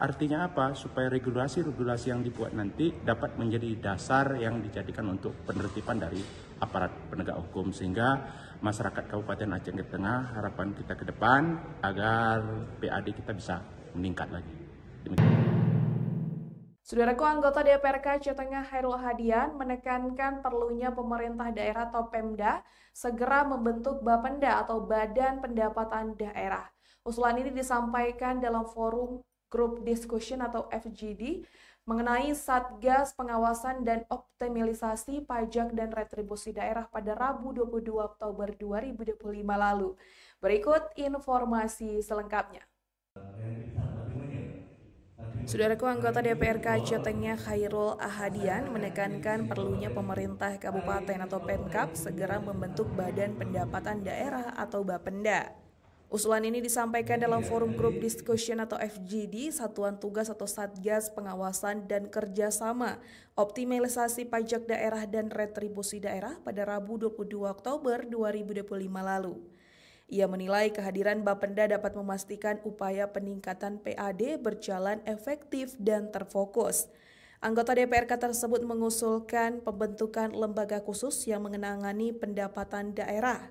artinya apa? Supaya regulasi-regulasi yang dibuat nanti dapat menjadi dasar yang dijadikan untuk penertiban dari aparat penegak hukum, sehingga masyarakat Kabupaten Aceh Tengah, harapan kita ke depan agar PAD kita bisa meningkat lagi. Saudaraku, anggota DPRK Aceh Tengah Khairul Ahadian menekankan perlunya pemerintah daerah atau Pemda segera membentuk Bapenda atau Badan Pendapatan Daerah. Usulan ini disampaikan dalam forum Group Discussion atau FGD mengenai Satgas Pengawasan dan Optimalisasi Pajak dan Retribusi Daerah pada Rabu 22 Oktober 2025 lalu. Berikut informasi selengkapnya. Saudaraku, anggota DPRK Aceh Tengah Khairul Ahadian menekankan perlunya pemerintah kabupaten atau Pemkab segera membentuk Badan Pendapatan Daerah atau Bapenda. Usulan ini disampaikan dalam forum Group Discussion atau FGD, Satuan Tugas atau Satgas Pengawasan dan Kerjasama Optimalisasi Pajak Daerah dan Retribusi Daerah pada Rabu 22 Oktober 2025 lalu. Ia menilai kehadiran Bapenda dapat memastikan upaya peningkatan PAD berjalan efektif dan terfokus. Anggota DPRK tersebut mengusulkan pembentukan lembaga khusus yang mengenangani pendapatan daerah.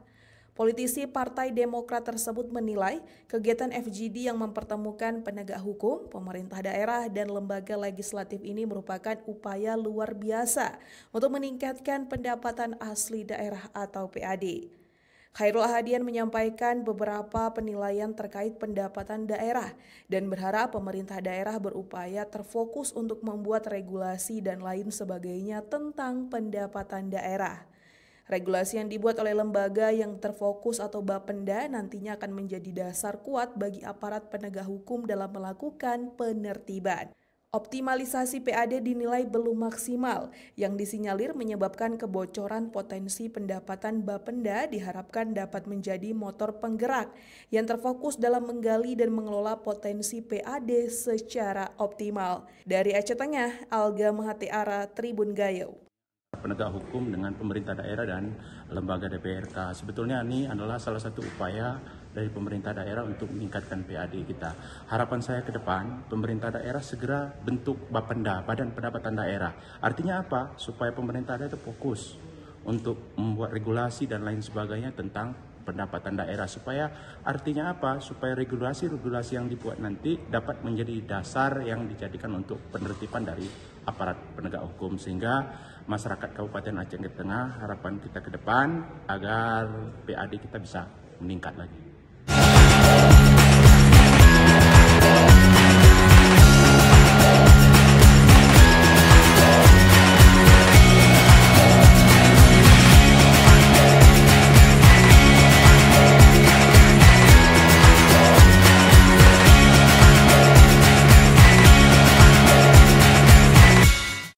Politisi Partai Demokrat tersebut menilai kegiatan FGD yang mempertemukan penegak hukum, pemerintah daerah, dan lembaga legislatif ini merupakan upaya luar biasa untuk meningkatkan pendapatan asli daerah atau PAD. Khairul Ahadian menyampaikan beberapa penilaian terkait pendapatan daerah dan berharap pemerintah daerah berupaya terfokus untuk membuat regulasi dan lain sebagainya tentang pendapatan daerah. Regulasi yang dibuat oleh lembaga yang terfokus atau Bapenda nantinya akan menjadi dasar kuat bagi aparat penegak hukum dalam melakukan penertiban. Optimalisasi PAD dinilai belum maksimal, yang disinyalir menyebabkan kebocoran potensi pendapatan Bapenda diharapkan dapat menjadi motor penggerak yang terfokus dalam menggali dan mengelola potensi PAD secara optimal. Dari Aceh Tengah, Alga Mahatiara, Tribun Gayo. Penegak hukum dengan pemerintah daerah dan lembaga DPRK. Sebetulnya ini adalah salah satu upaya dari pemerintah daerah untuk meningkatkan PAD kita. Harapan saya ke depan, pemerintah daerah segera bentuk Bapenda, Badan Pendapatan Daerah. Artinya apa? Supaya pemerintah daerah itu fokus untuk membuat regulasi dan lain sebagainya tentang pendapatan daerah, supaya artinya apa? Supaya regulasi-regulasi yang dibuat nanti dapat menjadi dasar yang dijadikan untuk penertiban dari aparat penegak hukum, sehingga masyarakat Kabupaten Aceh Tengah, harapan kita ke depan agar PAD kita bisa meningkat lagi.